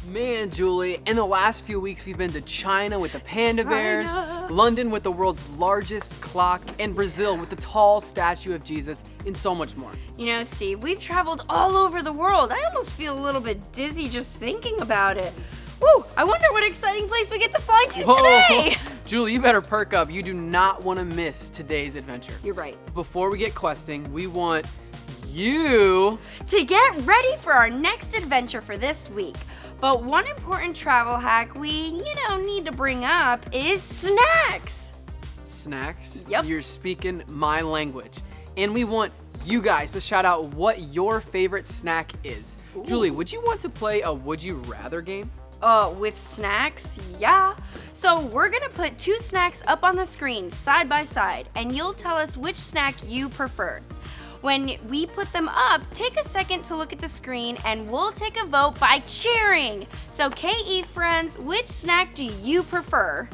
Man, Julie, in the last few weeks we've been to China with the panda bears, London with the world's largest clock, and Brazil with the tall statue of Jesus, and so much more. You know, Steve, we've traveled all over the world. I almost feel a little bit dizzy just thinking about it. Woo! I wonder what exciting place we get to fly to today! Julie, you better perk up. You do not want to miss today's adventure. You're right. Before we get questing, we want you to get ready for our next adventure for this week. But one important travel hack we, need to bring up is snacks. Snacks? Yep. You're speaking my language. And we want you guys to shout out what your favorite snack is. Ooh. Julie, would you want to play a Would You Rather game? With snacks? Yeah. So we're gonna put 2 snacks up on the screen side by side, and you'll tell us which snack you prefer. When we put them up, take a second to look at the screen and we'll take a vote by cheering. So KE friends, which snack do you prefer?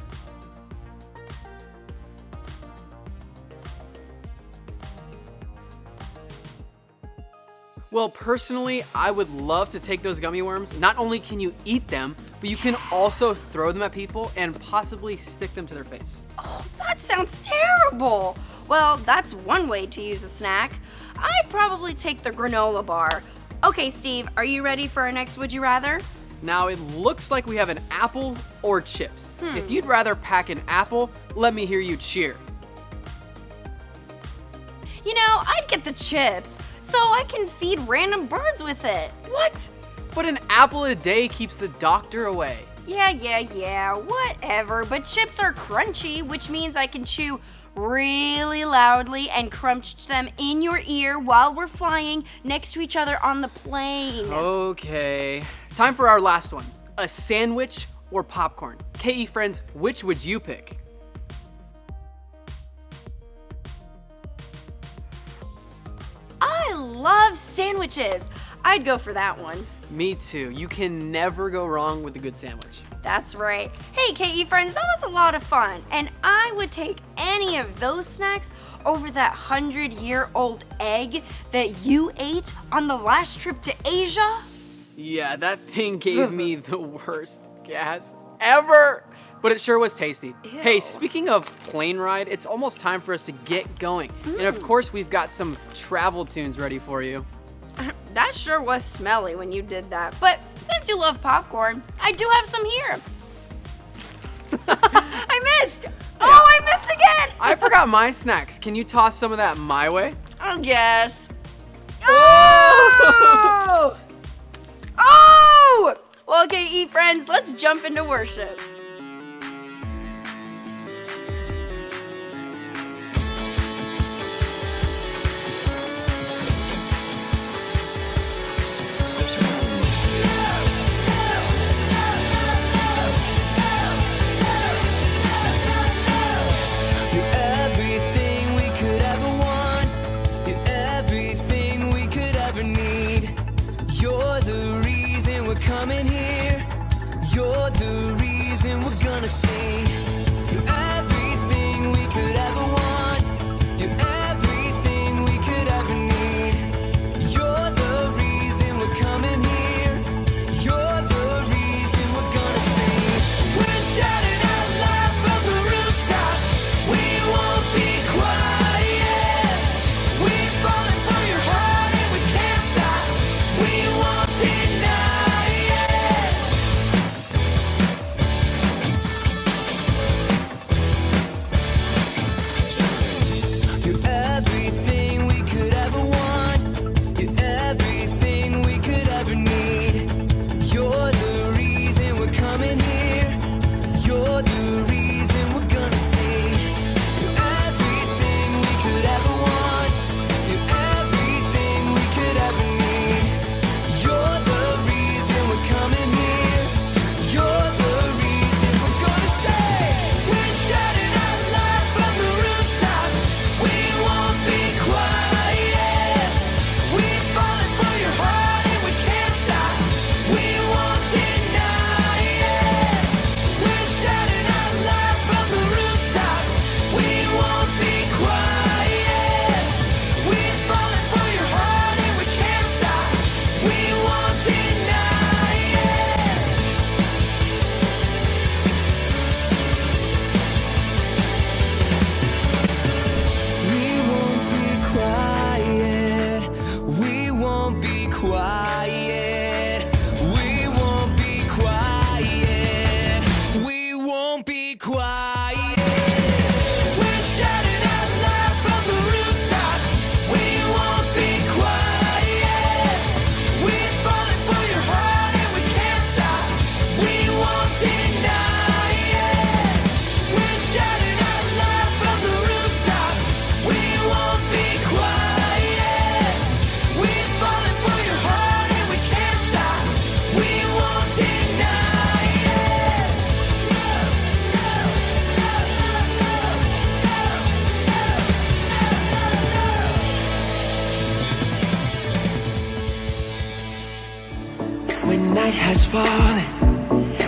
Well, personally, I would love to take those gummy worms. Not only can you eat them, but you can also throw them at people and possibly stick them to their face. Oh, that sounds terrible. Well, that's one way to use a snack. I'd probably take the granola bar. Okay, Steve, are you ready for our next Would You Rather? Now, it looks like we have an apple or chips. If you'd rather pack an apple, let me hear you cheer. I'd get the chips, so I can feed random birds with it. What? But an apple a day keeps the doctor away. Yeah, whatever. But chips are crunchy, which means I can chew really loudly and crunch them in your ear while we're flying next to each other on the plane. Okay. Time for our last one. A sandwich or popcorn? KE friends, which would you pick? I love sandwiches. I'd go for that one. Me too. You can never go wrong with a good sandwich. That's right. Hey, KE friends, that was a lot of fun. And I would take any of those snacks over that 100-year-old egg that you ate on the last trip to Asia. Yeah, that thing gave me the worst gas ever. But it sure was tasty. Ew. Hey, speaking of plane ride, it's almost time for us to get going. And of course, we've got some travel tunes ready for you. That sure was smelly when you did that. But since you love popcorn, I do have some here. I missed. Oh, I missed again. I forgot my snacks. Can you toss some of that my way? I guess. Oh! Oh! Well, KE friends, let's jump into worship. Coming here, you're the reason has fallen,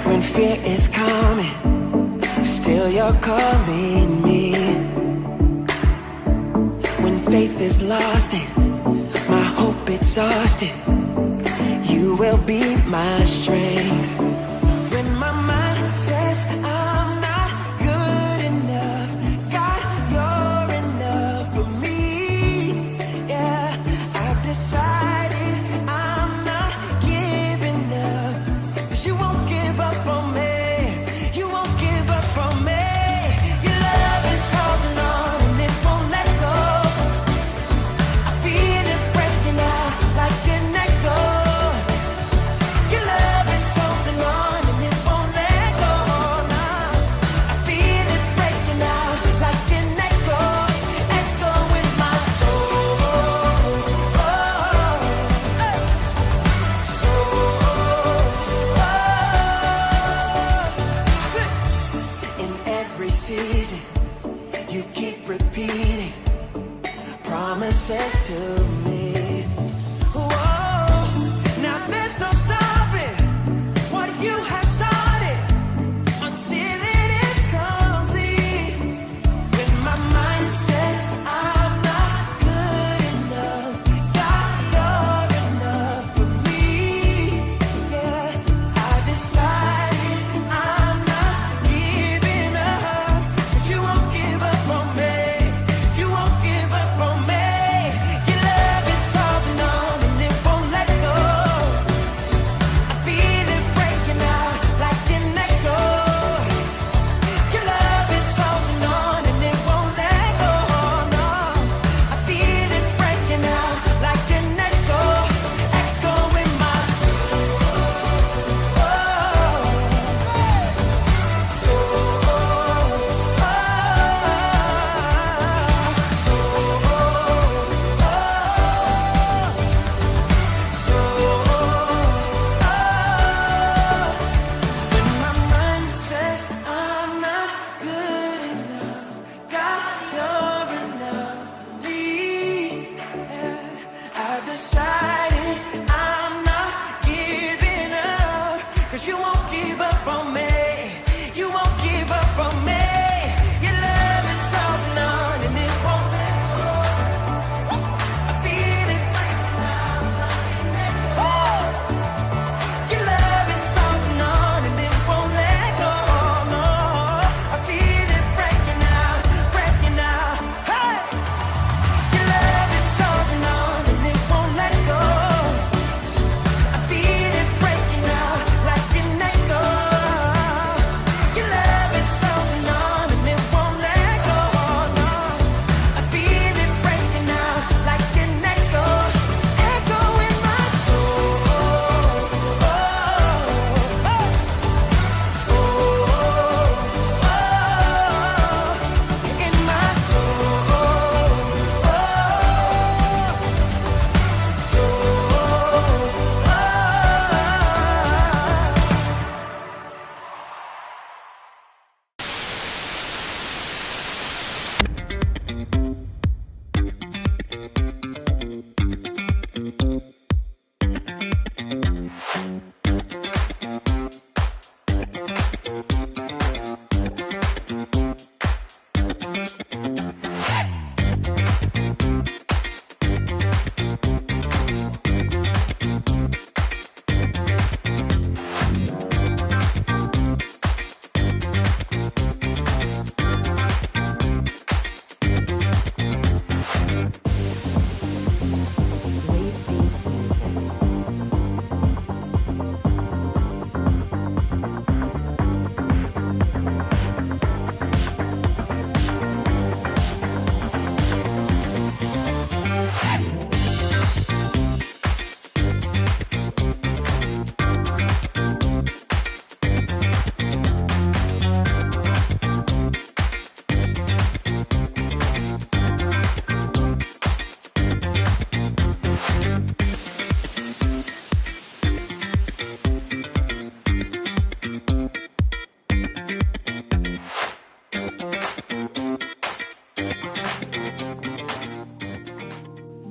when fear is coming, still you're calling me. When faith is lost and my hope exhausted, you will be my strength. When my mind says I'm not good enough, God, you're enough for me. Yeah, I've decided I'm not giving up, 'cause you won't give up on me. You won't give up on me. Your love is holding on and it won't let go. I feel it breaking out like an echo. Your love is holding on and it won't let go. Now I feel it breaking out like an echo, echo in my soul. In every season, you keep repeating promises to me. Whoa, now there's no stopping what you have started until it is complete. When my mind says I'm not good enough, God, you're enough for me. Yeah, I decided I'm not giving up, 'cause you won't give up on me. You won't give up on me. Your love is holding on and it won't let go. I feel it breaking out like an echo. Your love is holding on and it won't let go. No, I feel it breaking out like an echo, echo in my When my mind says I'm not good enough, God, you're enough for me. Yeah, I've decided I'm not giving up, 'cause you won't give up on me. You won't give up on me. Your love is holding on and it won't let go. I feel it breaking out like an echo. Your love is holding on and it won't let go. No, I feel it breaking out, breaking out. Hey, your love is holding on and it won't let go. I feel it breaking out like an echo. Your love is holding on and it won't let go. No, I feel it breaking out like an echo, echo in my soul. In my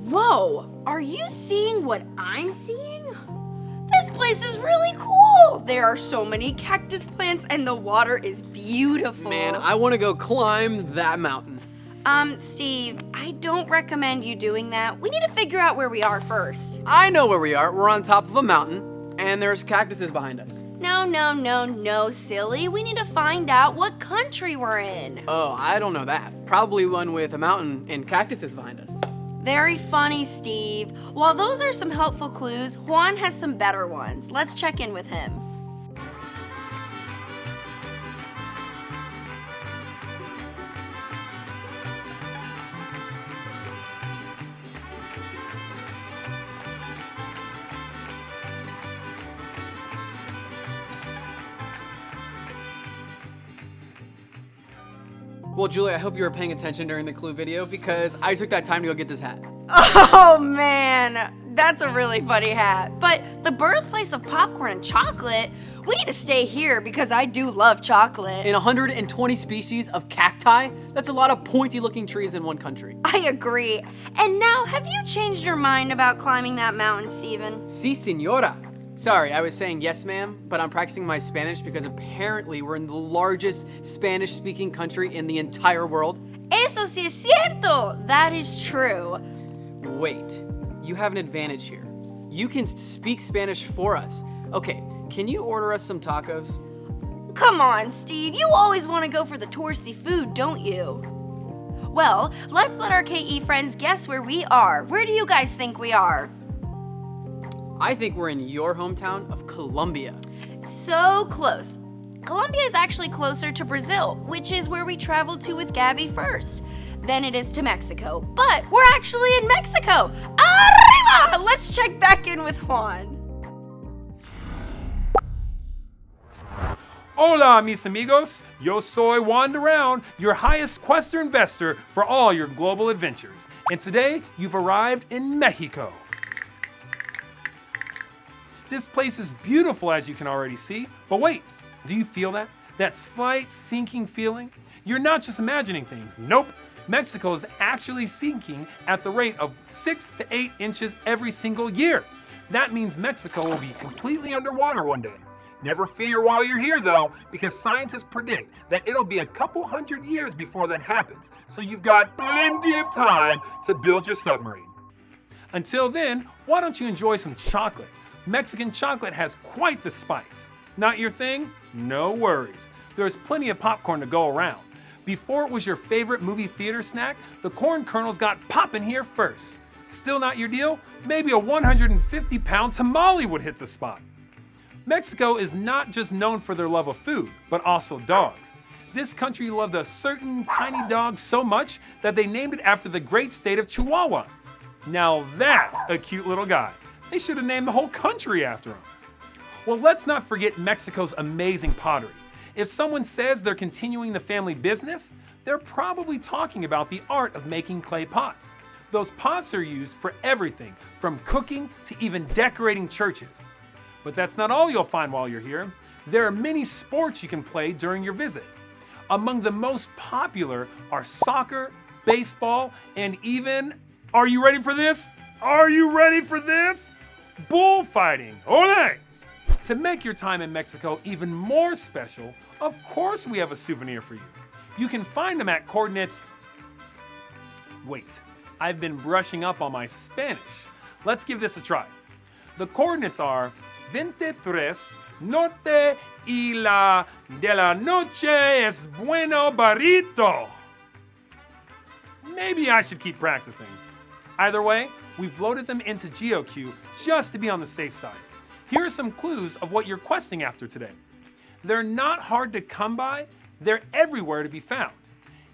Whoa, are you seeing what I'm seeing? This place is really cool. there are so many cactus plants and the water is beautiful. Man, I want to go climb that mountain. Steve, I don't recommend you doing that. We need to figure out where we are first. I know where we are. We're on top of a mountain, and there's cactuses behind us. No, silly. We need to find out what country we're in. Oh, I don't know that. Probably one with a mountain and cactuses behind us. Very funny, Steve. While those are some helpful clues, Juan has some better ones. Let's check in with him. Well, Julie, I hope you were paying attention during the clue video because I took that time to go get this hat. Oh man, that's a really funny hat. But the birthplace of popcorn and chocolate, we need to stay here because I do love chocolate. In 120 species of cacti, that's a lot of pointy looking trees in one country. I agree. And now, have you changed your mind about climbing that mountain, Steven? Si, señora. Sorry, I was saying yes, ma'am, but I'm practicing my Spanish because apparently we're in the largest Spanish-speaking country in the entire world. Eso sí es cierto. That is true. Wait, you have an advantage here. You can speak Spanish for us. Okay, can you order us some tacos? Come on, Steve. You always want to go for the touristy food, don't you? Well, let's let our KE friends guess where we are. Where do you guys think we are? I think we're in your hometown of Colombia. So close. Colombia is actually closer to Brazil, which is where we traveled to with Gabby first, than it is to Mexico. But we're actually in Mexico. Arriba! Let's check back in with Juan. Hola, mis amigos. Yo soy Juan Around, your highest quester investor for all your global adventures. And today, you've arrived in Mexico. This place is beautiful, as you can already see. But wait, do you feel that? That slight sinking feeling? You're not just imagining things. Nope. Mexico is actually sinking at the rate of 6 to 8 inches every single year. That means Mexico will be completely underwater one day. Never fear while you're here though, because scientists predict that it'll be a couple hundred years before that happens. So you've got plenty of time to build your submarine. Until then, why don't you enjoy some chocolate? Mexican chocolate has quite the spice. Not your thing? No worries. There's plenty of popcorn to go around. Before it was your favorite movie theater snack, the corn kernels got poppin' here first. Still not your deal? Maybe a 150-pound tamale would hit the spot. Mexico is not just known for their love of food, but also dogs. This country loved a certain tiny dog so much that they named it after the great state of Chihuahua. Now that's a cute little guy. They should have named the whole country after him. Well, let's not forget Mexico's amazing pottery. If someone says they're continuing the family business, they're probably talking about the art of making clay pots. Those pots are used for everything, from cooking to even decorating churches. But that's not all you'll find while you're here. There are many sports you can play during your visit. Among the most popular are soccer, baseball, and even, are you ready for this? Are you ready for this? Bullfighting. Ole! To make your time in Mexico even more special, of course we have a souvenir for you. You can find them at coordinates. Wait, I've been brushing up on my Spanish. Let's give this a try. The coordinates are 23 norte y la de la noche es bueno barrito. Maybe I should keep practicing. Either way, we've loaded them into GeoQ just to be on the safe side. Here are some clues of what you're questing after today. They're not hard to come by, they're everywhere to be found.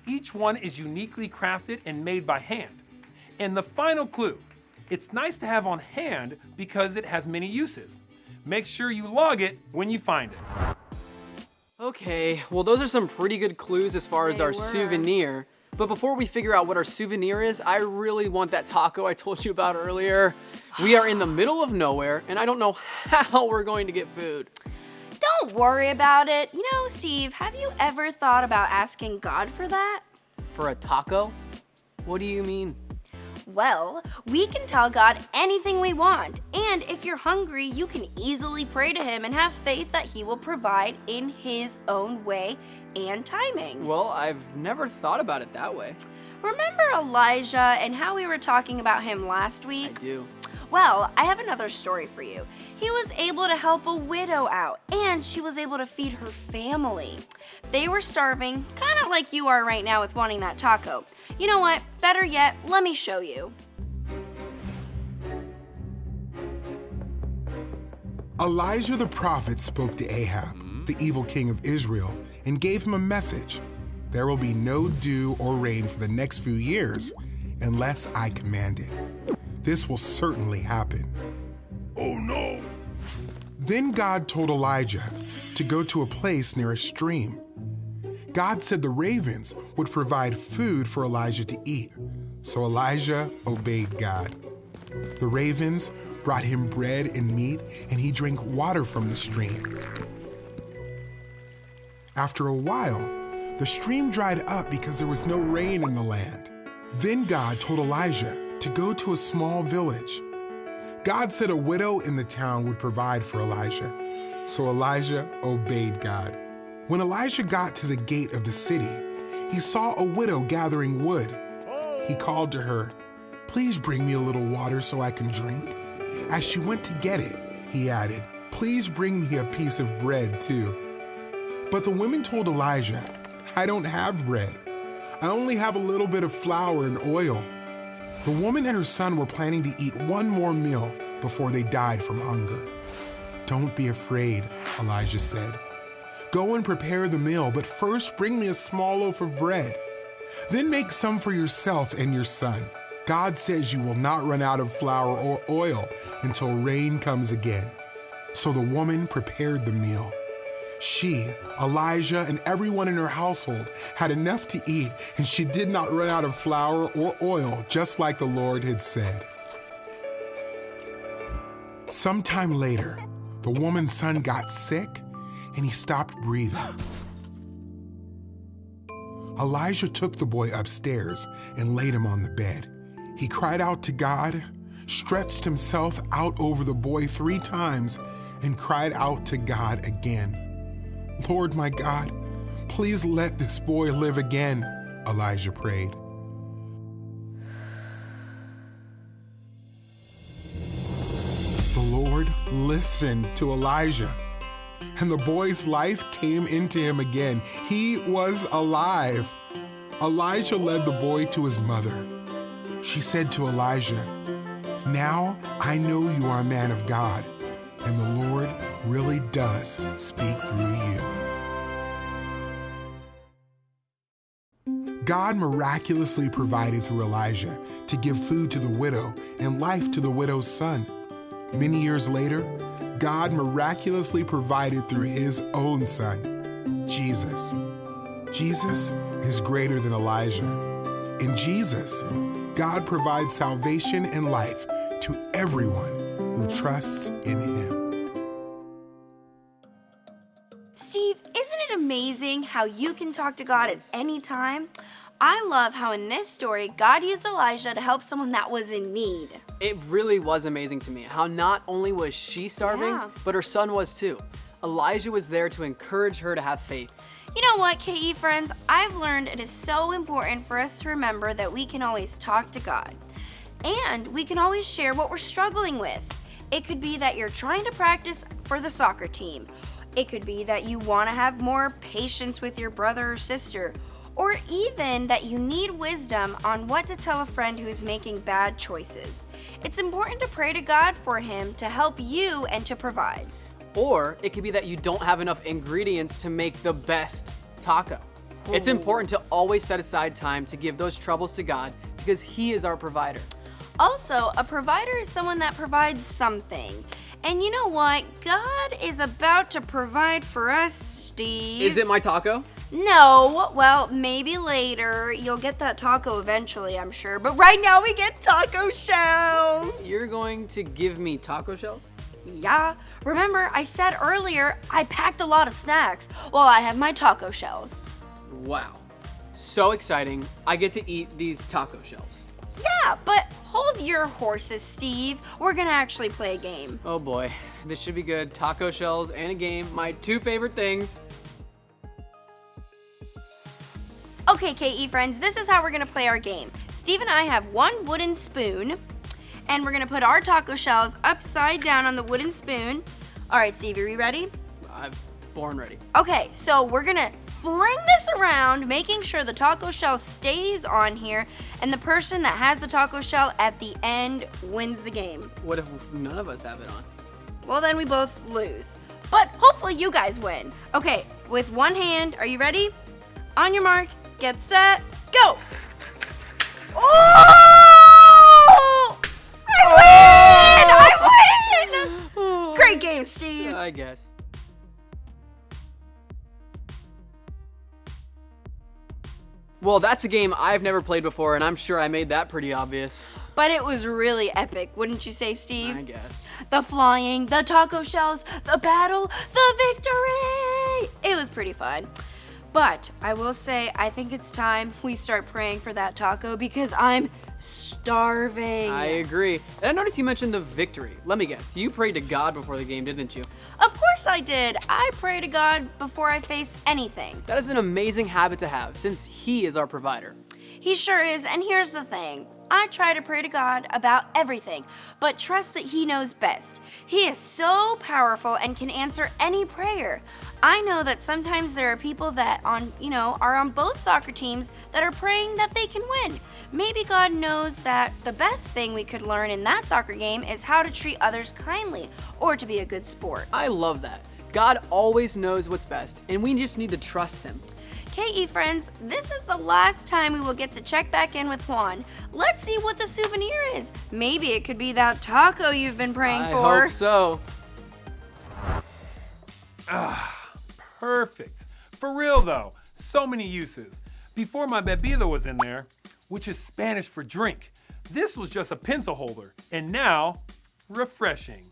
Each one is uniquely crafted and made by hand. And the final clue, it's nice to have on hand because it has many uses. Make sure you log it when you find it. Okay, well those are some pretty good clues as far as They our were. souvenir. But before we figure out what our souvenir is, I really want that taco I told you about earlier. We are in the middle of nowhere, and I don't know how we're going to get food. Don't worry about it. You know, Steve, have you ever thought about asking God for that? For a taco? What do you mean? Well, we can tell God anything we want, and if you're hungry, you can easily pray to Him and have faith that He will provide in His own way and timing. Well, I've never thought about it that way. Remember Elijah and how we were talking about him last week? I do. Well, I have another story for you. He was able to help a widow out, and she was able to feed her family. They were starving, kind of like you are right now with wanting that taco. You know what? Better yet, let me show you. Elijah the prophet spoke to Ahab, the evil king of Israel, and gave him a message. There will be no dew or rain for the next few years unless I command it. This will certainly happen. Oh no! Then God told Elijah to go to a place near a stream. God said the ravens would provide food for Elijah to eat, so Elijah obeyed God. The ravens brought him bread and meat, and he drank water from the stream. After a while, the stream dried up because there was no rain in the land. Then God told Elijah to go to a small village. God said a widow in the town would provide for Elijah, so Elijah obeyed God. When Elijah got to the gate of the city, he saw a widow gathering wood. He called to her, "Please bring me a little water so I can drink." As she went to get it, he added, "Please bring me a piece of bread too." But the women told Elijah, "I don't have bread. I only have a little bit of flour and oil." The woman and her son were planning to eat one more meal before they died from hunger. "Don't be afraid," Elijah said. "Go and prepare the meal, but first bring me a small loaf of bread. Then make some for yourself and your son. God says you will not run out of flour or oil until rain comes again." So the woman prepared the meal. She, Elijah, and everyone in her household had enough to eat, and she did not run out of flour or oil, just like the Lord had said. Sometime later, the woman's son got sick, and he stopped breathing. Elijah took the boy upstairs and laid him on the bed. He cried out to God, stretched himself out over the boy 3 times, and cried out to God again. "Lord my God, please let this boy live again," Elijah prayed. The Lord listened to Elijah, and the boy's life came into him again. He was alive. Elijah led the boy to his mother. She said to Elijah, "Now I know you are a man of God, and the Lord really does speak through you." God miraculously provided through Elijah to give food to the widow and life to the widow's son. Many years later, God miraculously provided through his own son, Jesus. Jesus is greater than Elijah. In Jesus, God provides salvation and life to everyone who trusts in him. Steve, isn't it amazing how you can talk to God at any time? I love how in this story, God used Elijah to help someone that was in need. It really was amazing to me how not only was she starving, but her son was too. Elijah was there to encourage her to have faith. You know what, KE friends? I've learned it is so important for us to remember that we can always talk to God. And we can always share what we're struggling with. It could be that you're trying to practice for the soccer team. It could be that you want to have more patience with your brother or sister. Or even that you need wisdom on what to tell a friend who is making bad choices. It's important to pray to God for him to help you and to provide. Or it could be that you don't have enough ingredients to make the best taco. It's important to always set aside time to give those troubles to God because He is our provider. Also, a provider is someone that provides something. And you know what? God is about to provide for us, Steve. Is it my taco? No. Well, maybe later. You'll get that taco eventually, I'm sure. But right now we get taco shells. You're going to give me taco shells? Yeah. Remember, I said earlier I packed a lot of snacks. Well, I have my taco shells. Wow. So exciting. I get to eat these taco shells. Yeah, but hold your horses, Steve. We're gonna actually play a game. Oh boy, this should be good. Taco shells and a game, my two favorite things. Okay, KE friends, this is how we're gonna play our game. Steve and I have one wooden spoon, and we're gonna put our taco shells upside down on the wooden spoon. All right, Steve, are you ready? I'm born ready. Okay, so we're gonna fling this around, making sure the taco shell stays on here, and the person that has the taco shell at the end wins the game. What if none of us have it on? Well, then we both lose. But hopefully you guys win. Okay, with one hand, are you ready? On your mark, get set, go! Oh! I win! Great game, Steve. I guess. Well, that's a game I've never played before, and I'm sure I made that pretty obvious. But it was really epic, wouldn't you say, Steve? I guess. The flying, the taco shells, the battle, the victory! It was pretty fun. But I will say, I think it's time we start praying for that taco because I'm starving. I agree. And I noticed you mentioned the victory. Let me guess, you prayed to God before the game, didn't you? Of course I did. I pray to God before I face anything. That is an amazing habit to have, since He is our provider. He sure is, and here's the thing. I try to pray to God about everything, but trust that He knows best. He is so powerful and can answer any prayer. I know that sometimes there are people that are on both soccer teams that are praying that they can win. Maybe God knows that the best thing we could learn in that soccer game is how to treat others kindly or to be a good sport. I love that. God always knows what's best, and we just need to trust Him. KE friends, this is the last time we will get to check back in with Juan. Let's see what the souvenir is. Maybe it could be that taco you've been praying for. I hope so. Perfect. For real though, so many uses. Before my bebida was in there, which is Spanish for drink, this was just a pencil holder, and now, refreshing.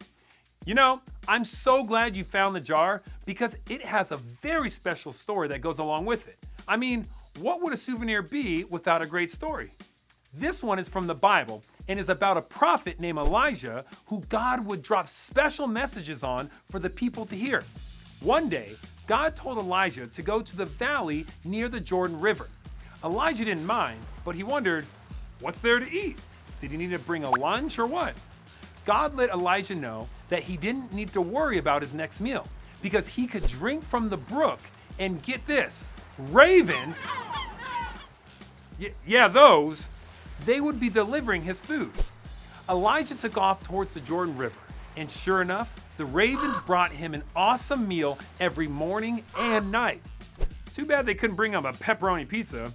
You know, I'm so glad you found the jar because it has a very special story that goes along with it. I mean, what would a souvenir be without a great story? This one is from the Bible and is about a prophet named Elijah who God would drop special messages on for the people to hear. One day, God told Elijah to go to the valley near the Jordan River. Elijah didn't mind, but he wondered, what's there to eat? Did he need to bring a lunch or what? God let Elijah know that he didn't need to worry about his next meal because he could drink from the brook and get this, ravens, they would be delivering his food. Elijah took off towards the Jordan River, and sure enough, the ravens brought him an awesome meal every morning and night. Too bad they couldn't bring him a pepperoni pizza.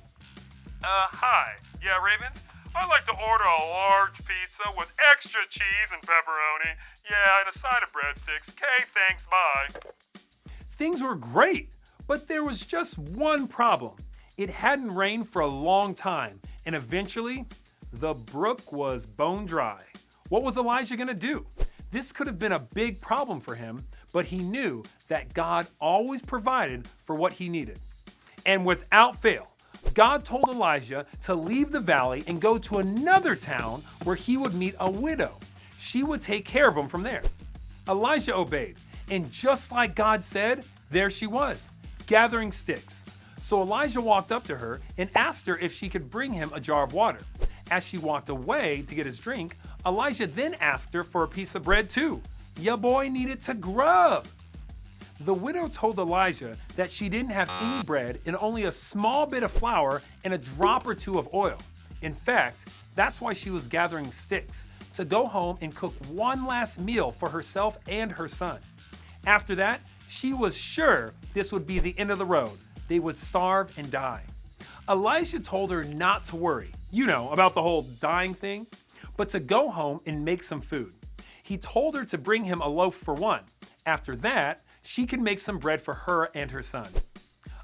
Hi. Yeah, Ravens? I'd like to order a large pizza with extra cheese and pepperoni. Yeah, and a side of breadsticks. Okay, thanks, bye. Things were great, but there was just one problem. It hadn't rained for a long time, and eventually, the brook was bone dry. What was Elijah gonna do? This could have been a big problem for him, but he knew that God always provided for what he needed. And without fail, God told Elijah to leave the valley and go to another town where he would meet a widow. She would take care of him from there. Elijah obeyed, and just like God said, there she was, gathering sticks. So Elijah walked up to her and asked her if she could bring him a jar of water. As she walked away to get his drink, Elijah then asked her for a piece of bread too. Ya boy needed to grub. The widow told Elijah that she didn't have any bread and only a small bit of flour and a drop or two of oil. In fact, that's why she was gathering sticks, to go home and cook one last meal for herself and her son. After that, she was sure this would be the end of the road. They would starve and die. Elijah told her not to worry, about the whole dying thing, but to go home and make some food. He told her to bring him a loaf for one. After that, she could make some bread for her and her son.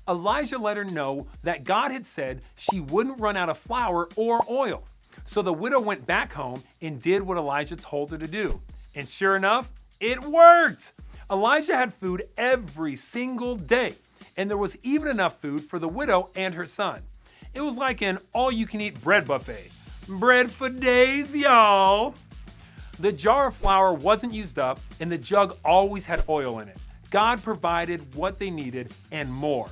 Elijah let her know that God had said she wouldn't run out of flour or oil. So the widow went back home and did what Elijah told her to do. And sure enough, it worked. Elijah had food every single day, and there was even enough food for the widow and her son. It was like an all-you-can-eat bread buffet. Bread for days, y'all. The jar of flour wasn't used up, and the jug always had oil in it. God provided what they needed and more.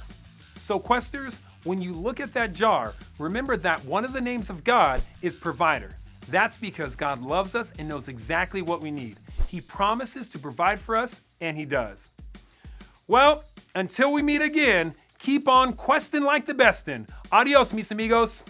So questers, when you look at that jar, remember that one of the names of God is provider. That's because God loves us and knows exactly what we need. He promises to provide for us, and he does. Well, until we meet again, keep on questing like the bestin'. Adios, mis amigos.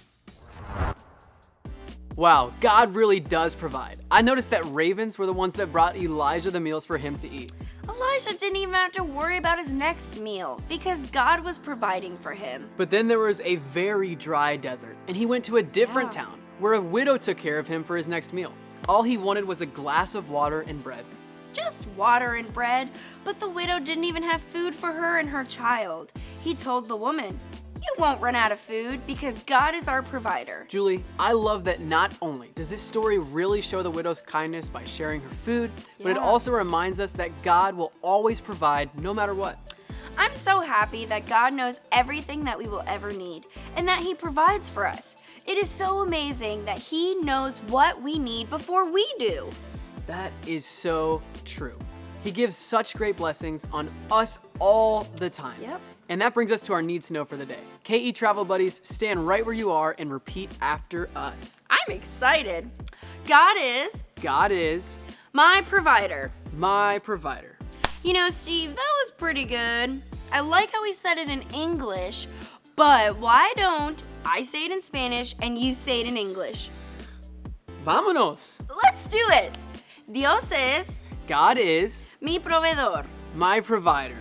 Wow, God really does provide. I noticed that ravens were the ones that brought Elijah the meals for him to eat. Elijah didn't even have to worry about his next meal because God was providing for him. But then there was a very dry desert, and he went to a different town where a widow took care of him for his next meal. All he wanted was a glass of water and bread. Just water and bread, but the widow didn't even have food for her and her child. He told the woman, "You won't run out of food because God is our provider." Julie, I love that not only does this story really show the widow's kindness by sharing her food, but it also reminds us that God will always provide no matter what. I'm so happy that God knows everything that we will ever need and that he provides for us. It is so amazing that he knows what we need before we do. That is so true. He gives such great blessings on us all the time. Yep. And that brings us to our Need to Know for the day. KE Travel Buddies, stand right where you are and repeat after us. I'm excited. God is my provider. My provider. You know, Steve, that was pretty good. I like how he said it in English, but why don't I say it in Spanish and you say it in English? Vámonos. Let's do it. Dios es God is mi proveedor. my provider.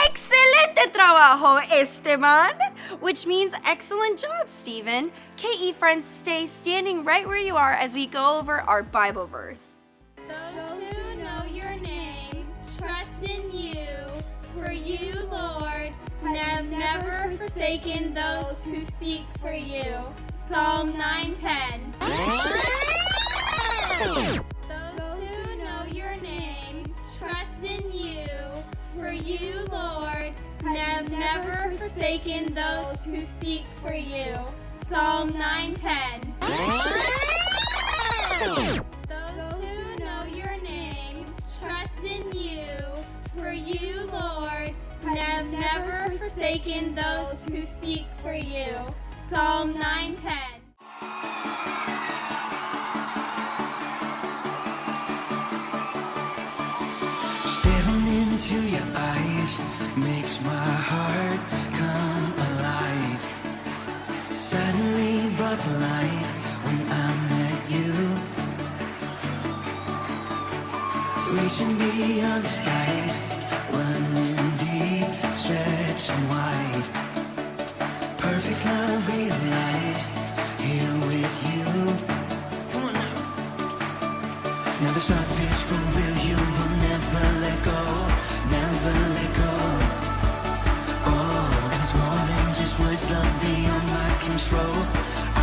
Excelente trabajo, Esteban! Which means excellent job, Stephen. KE friends, stay standing right where you are as we go over our Bible verse. Those who know your name, trust in you. For you, Lord, have never forsaken those who seek for you. Psalm 9:10. Those who know your name, trust in you. For you, Lord, have never forsaken those who seek for you. Psalm 9:10. Those who know your name, trust in you. For you, Lord, have never forsaken those who seek for you. Psalm 9:10. Staring into your eyes makes my heart come alive. Suddenly brought to life when I met you. Reaching beyond the skies, running deep, stretching wide. Perfect love realized here with you. Come on now. Now this love is for real, you will never let go, never let go. Oh, and it's more than just words, love beyond my control,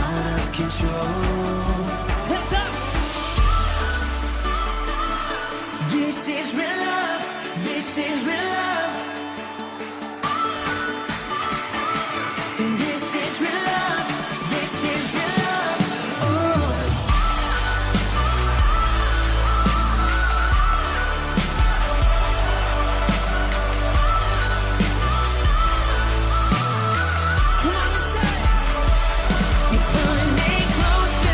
out of control. What's up? This is real love, this is real love. Say this is real love, this is real love. Oh. Come on, let's say you're pulling me closer.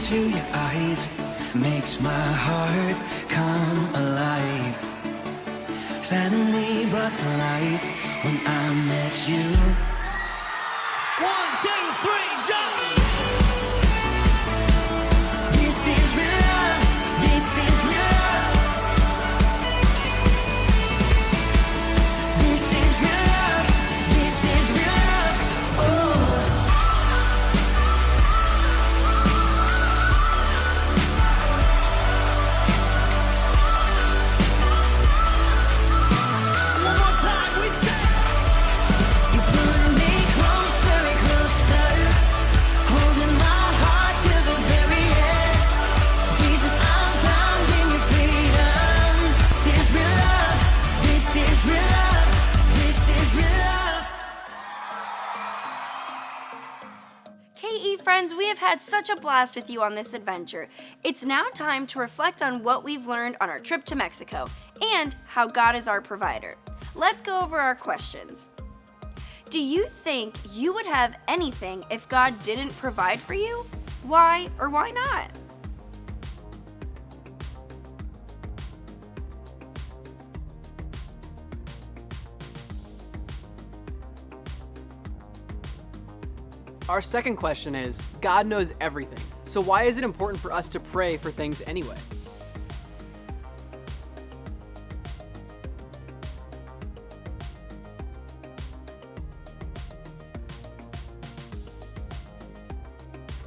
into your eyes makes my heart come alive. Suddenly brought to life when I met you. 1, 2, 3, jump! This is real love. This is real love. This is real love. This is real love. Oh. One more time, we say. You're pulling me closer and closer, holding my heart to the very end. Jesus, I'm found in your freedom. This is real love. This is real love. This is real love. KE friends, we have had such a blast with you on this adventure. It's now time to reflect on what we've learned on our trip to Mexico and how God is our provider. Let's go over our questions. Do you think you would have anything if God didn't provide for you? Why or why not? Our second question is, God knows everything. So why is it important for us to pray for things anyway?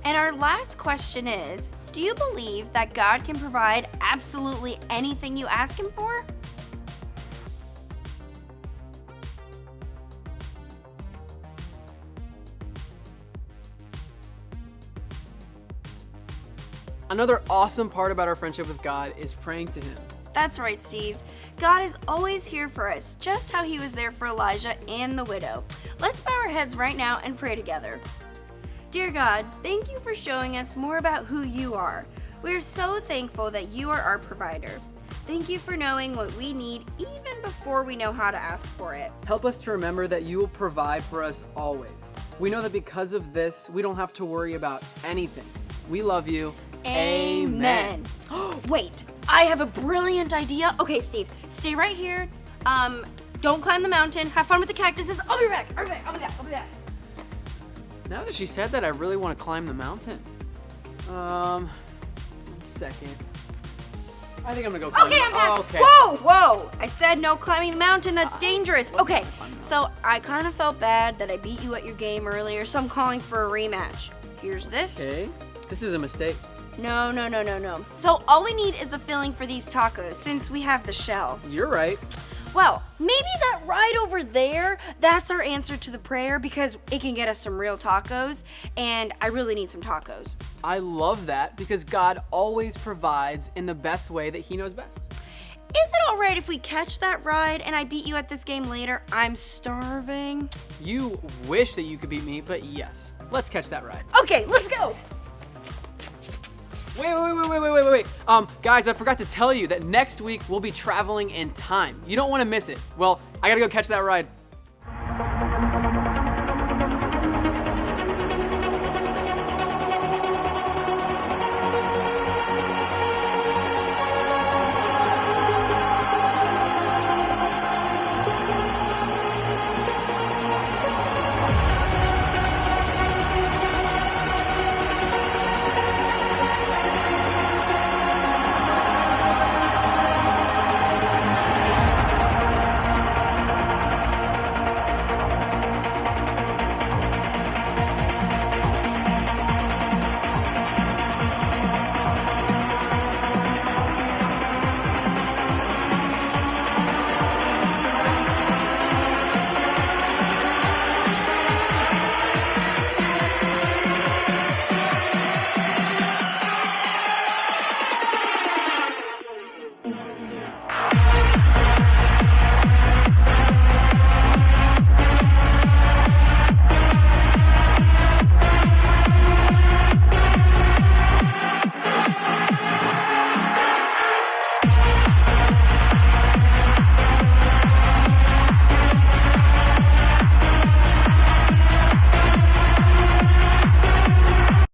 And our last question is, do you believe that God can provide absolutely anything you ask Him for? Another awesome part about our friendship with God is praying to Him. That's right, Steve. God is always here for us, just how He was there for Elijah and the widow. Let's bow our heads right now and pray together. Dear God, thank you for showing us more about who you are. We are so thankful that you are our provider. Thank you for knowing what we need even before we know how to ask for it. Help us to remember that you will provide for us always. We know that because of this, we don't have to worry about anything. We love you. Amen. Wait, I have a brilliant idea. Okay, Steve, stay right here. Don't climb the mountain. Have fun with the cactuses. I'll be back. I'll be back. Now that she said that, I really want to climb the mountain. 1 second. I think I'm gonna go climb. Okay, I'm back. Oh, okay. Whoa. I said no climbing the mountain. That's dangerous. Okay, so I kind of felt bad that I beat you at your game earlier, so I'm calling for a rematch. Here's this. Okay. This is a mistake. No. So all we need is the filling for these tacos, since we have the shell. You're right. Well, maybe that right over there, that's our answer to the prayer, because it can get us some real tacos, and I really need some tacos. I love that because God always provides in the best way that He knows best. Is it all right if we catch that ride and I beat you at this game later? I'm starving. You wish that you could beat me, but yes. Let's catch that ride. Okay, let's go. Wait. Guys, I forgot to tell you that next week we'll be traveling in time. You don't want to miss it. Well, I gotta go catch that ride.